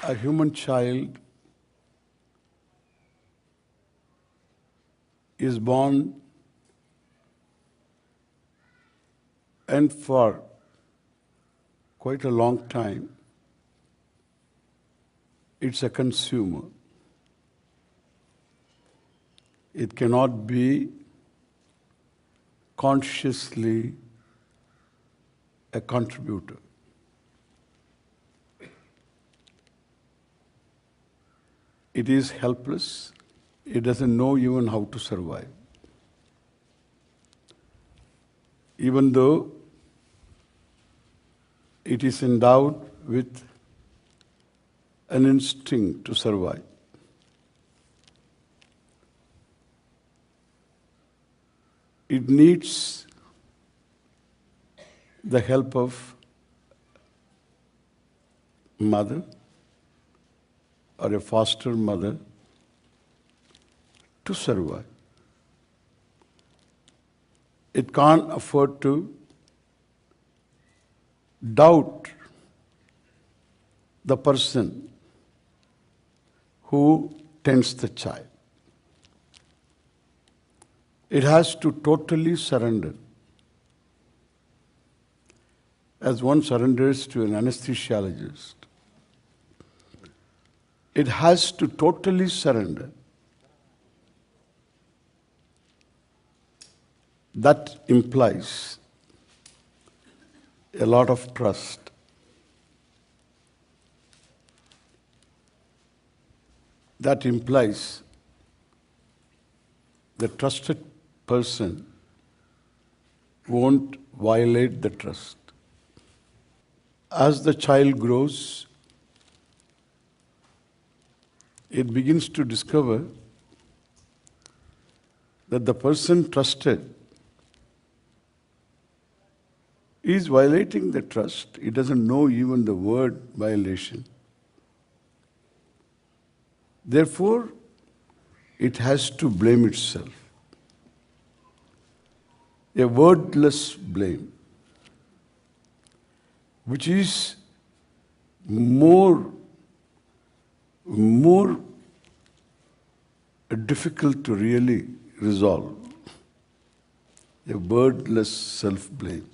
a human child is born and for quite a long time it's a consumer. It cannot be consciously a contributor. It is helpless. It doesn't know even how to survive. Even though it is endowed with an instinct to survive. It needs the help of mother or a foster mother to survive. It can't afford to doubt the person who tends the child. It has to totally surrender. As one surrenders to an anesthesiologist, it has to totally surrender. That implies a lot of trust. That implies the trusted person won't violate the trust. As the child grows, it begins to discover that the person trusted is violating the trust. It doesn't know even the word violation. Therefore, it has to blame itself. A wordless blame, which is more difficult to really resolve. A wordless self-blame.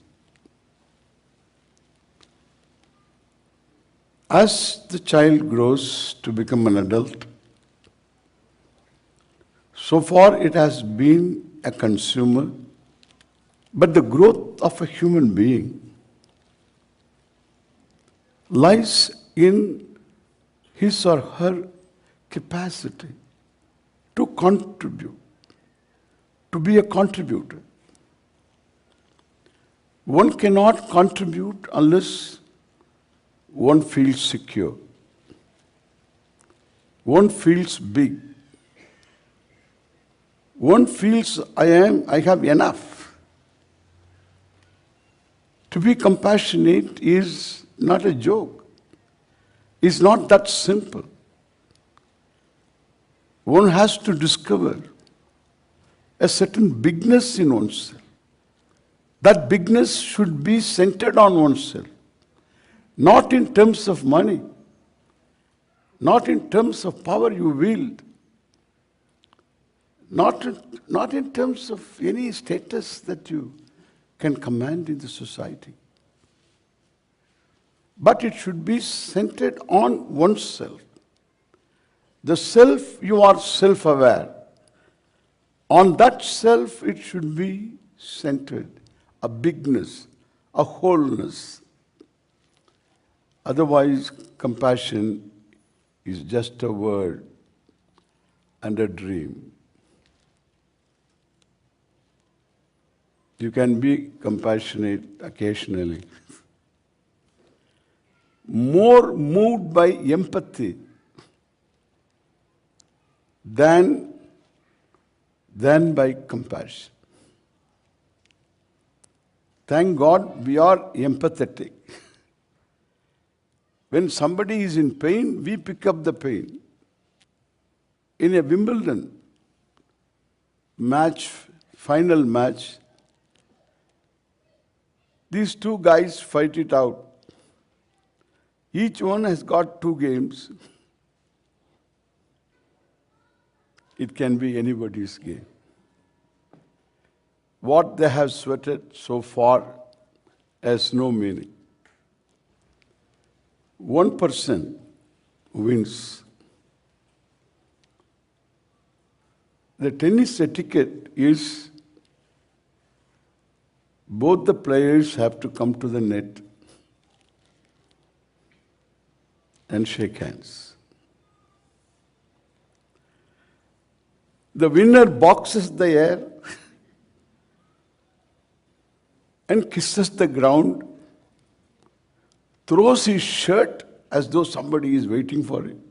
As the child grows to become an adult, so far it has been a consumer, but the growth of a human being lies in his or her capacity to contribute, to be a contributor. One cannot contribute unless one feels secure. One feels big. One feels I have enough. To be compassionate is not a joke. It's not that simple. One has to discover a certain bigness in oneself. That bigness should be centered on oneself. Not in terms of money, not in terms of power you wield, not in terms of any status that you can command in the society. But it should be centered on oneself. The self, you are self-aware. On that self, it should be centered, a bigness, a wholeness. Otherwise, compassion is just a word and a dream. You can be compassionate occasionally. More moved by empathy than by compassion. Thank God we are empathetic. When somebody is in pain, we pick up the pain. In a Wimbledon match, final match, these two guys fight it out. Each one has got two games. It can be anybody's game. What they have sweated so far has no meaning. One person wins. The tennis etiquette is both the players have to come to the net and shake hands. The winner boxes the air and kisses the ground, throws his shirt as though somebody is waiting for him.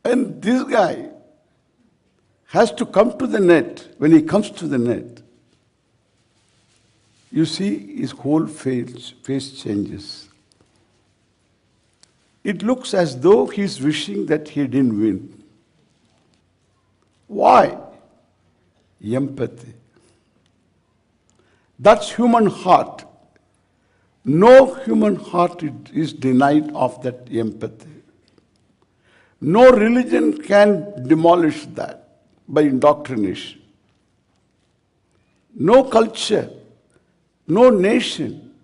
And this guy has to come to the net. When he comes to the net, you see his whole face changes. It looks as though he is wishing that he didn't win. Why? Empathy. That's human heart. No human heart is denied of that empathy. No religion can demolish that by indoctrination. No culture, no nation,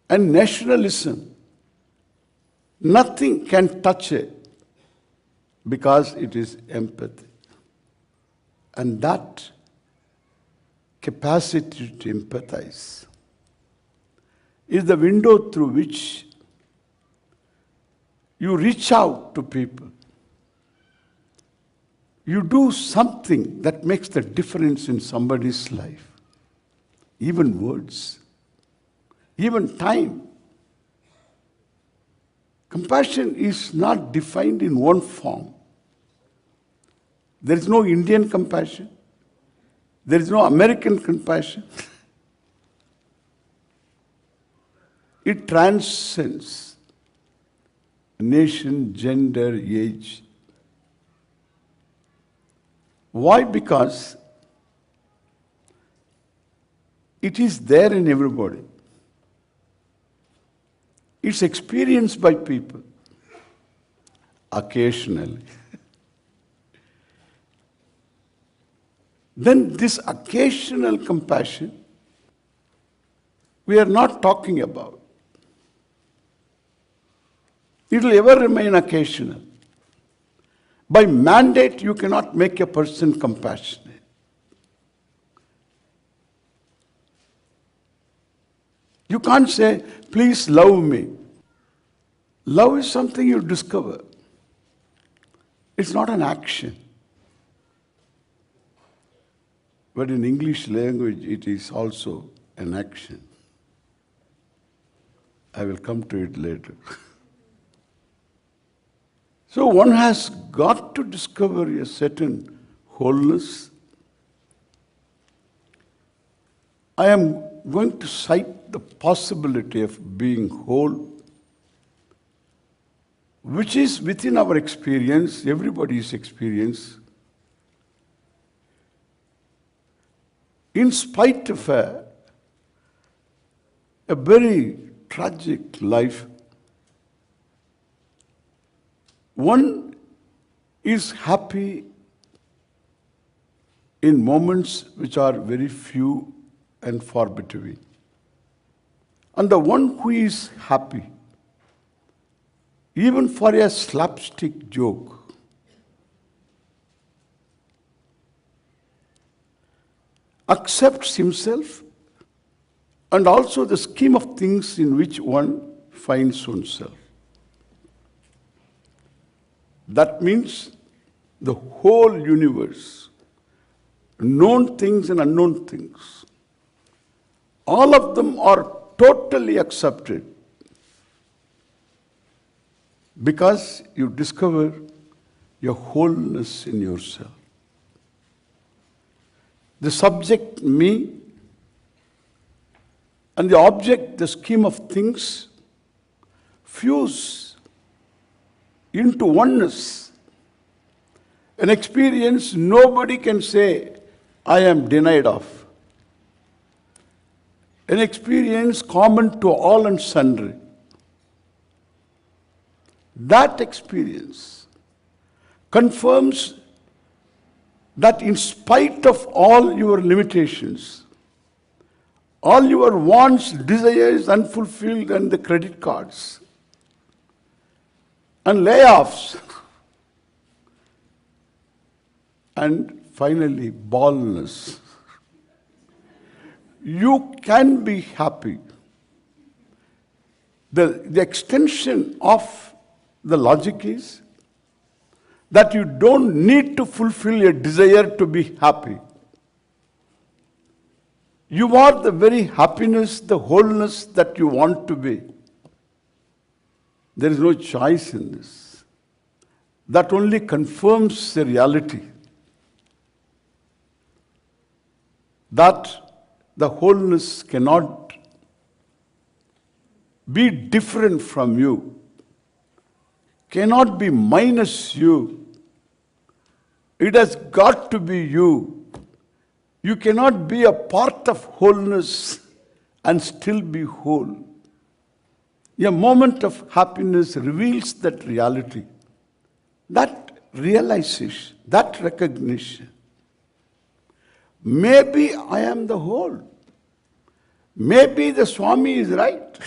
and nationalism, nothing can touch it because it is empathy. And that capacity to empathize is the window through which you reach out to people. You do something that makes the difference in somebody's life. Even words, even time. Compassion is not defined in one form. There is no Indian compassion. There is no American compassion. It transcends nation, gender, age. Why? Because it is there in everybody. It's experienced by people occasionally. Then this occasional compassion, we are not talking about. It will ever remain occasional. By mandate, you cannot make a person compassionate. You can't say, please love me. Love is something you discover. It's not an action. But in English language, it is also an action. I will come to it later. So one has got to discover a certain wholeness. I am going to cite the possibility of being whole, which is within our experience, everybody's experience. In spite of a very tragic life, one is happy in moments which are very few and far between. And the one who is happy, even for a slapstick joke, accepts himself and also the scheme of things in which one finds oneself. That means the whole universe, known things and unknown things, all of them are totally accepted because you discover your wholeness in yourself. The subject, me, and the object, the scheme of things, fuse into oneness. An experience nobody can say, I am denied of. an experience common to all and sundry. That experience confirms that in spite of all your limitations, all your wants, desires unfulfilled, and the credit cards, and layoffs, and finally baldness, you can be happy. The extension of the logic is that you don't need to fulfill your desire to be happy. You are the very happiness, the wholeness that you want to be. There is no choice in this. That only confirms the reality that the wholeness cannot be different from you, cannot be minus you. It has got to be you. You cannot be a part of wholeness and still be whole. A moment of happiness reveals that reality, that realization, that recognition. Maybe I am the whole. Maybe the Swami is right.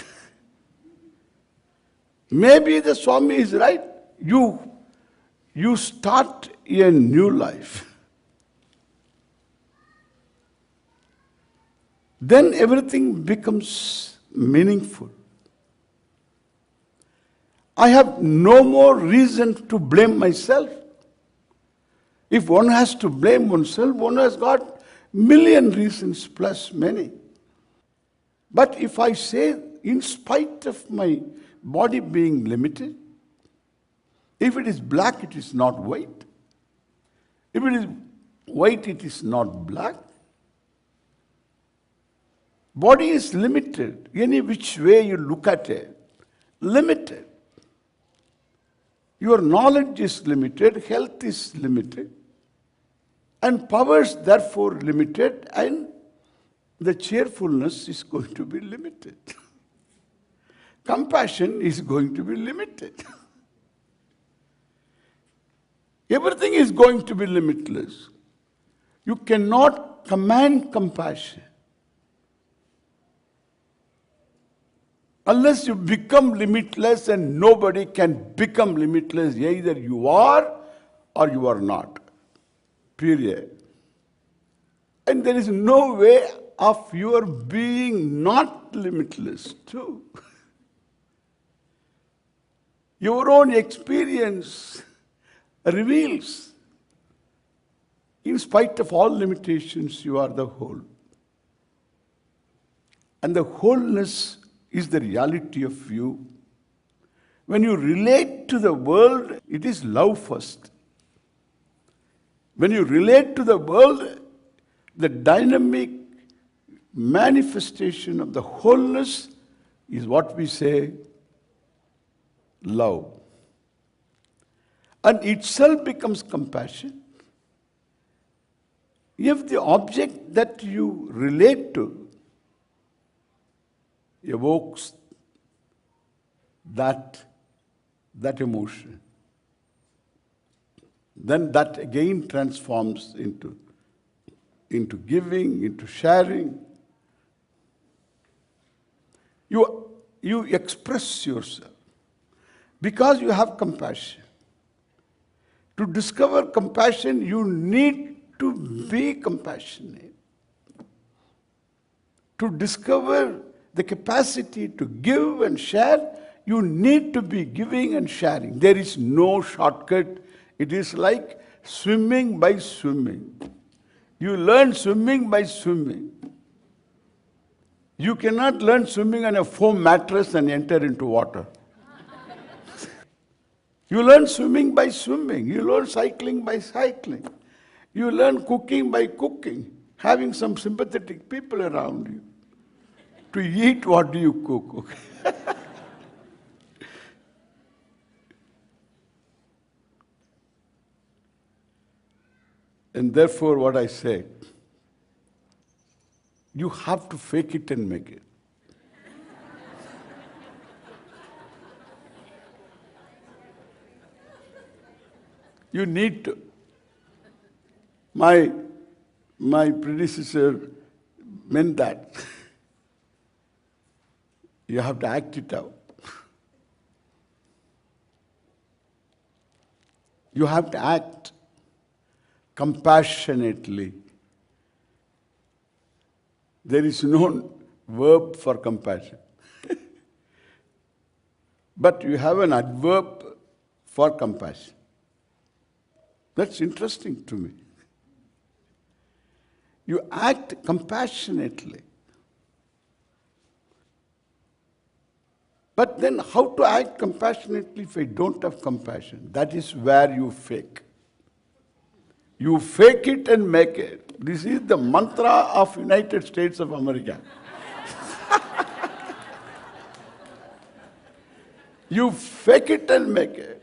Maybe the Swami is right. You start a new life. Then everything becomes meaningful. I have no more reason to blame myself. If one has to blame oneself, one has got million reasons plus many. But if I say, in spite of my body being limited, if it is black, it is not white. If it is white, it is not black. Body is limited. Any which way you look at it, limited. Your knowledge is limited, health is limited, and powers therefore limited, and the cheerfulness is going to be limited. Compassion is going to be limited. Everything is going to be limitless. You cannot command compassion unless you become limitless, and nobody can become limitless. Either you are or you are not. Period. And there is no way of your being not limitless too. Your own experience reveals, in spite of all limitations, you are the whole. And the wholeness is the reality of you. When you relate to the world, it is love first. When you relate to the world, the dynamic manifestation of the wholeness is what we say, love. And itself becomes compassion. If the object that you relate to evokes that emotion, then that again transforms into giving, into sharing. You express yourself because you have compassion. To discover compassion, you need to be compassionate. To discover the capacity to give and share, you need to be giving and sharing. There is no shortcut. It is like swimming by swimming. You learn swimming by swimming. You cannot learn swimming on a foam mattress and enter into water. You learn swimming by swimming. You learn cycling by cycling. You learn cooking by cooking, having some sympathetic people around you. To eat, what do you cook? Okay. And therefore, what I say, you have to fake it and make it. You need to. My predecessor meant that. You have to act it out. You have to act compassionately. There is no verb for compassion. But you have an adverb for compassion. That's interesting to me. You act compassionately. But then how to act compassionately if I don't have compassion? That is where you fake. You fake it and make it. This is the mantra of United States of America. You fake it and make it.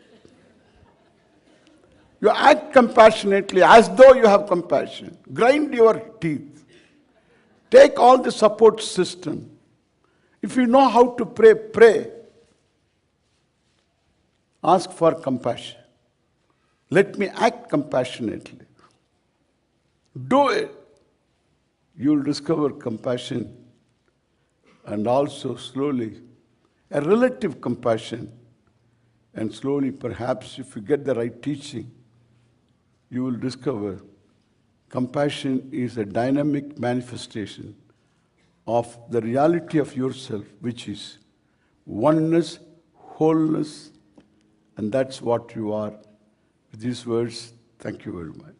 You act compassionately as though you have compassion. Grind your teeth. Take all the support system. If you know how to pray, pray. Ask for compassion. Let me act compassionately. Do it. You'll discover compassion and also slowly a relative compassion. And slowly, perhaps, if you get the right teaching, you will discover compassion is a dynamic manifestation of the reality of yourself, which is oneness, wholeness, and that's what you are. With these words, thank you very much.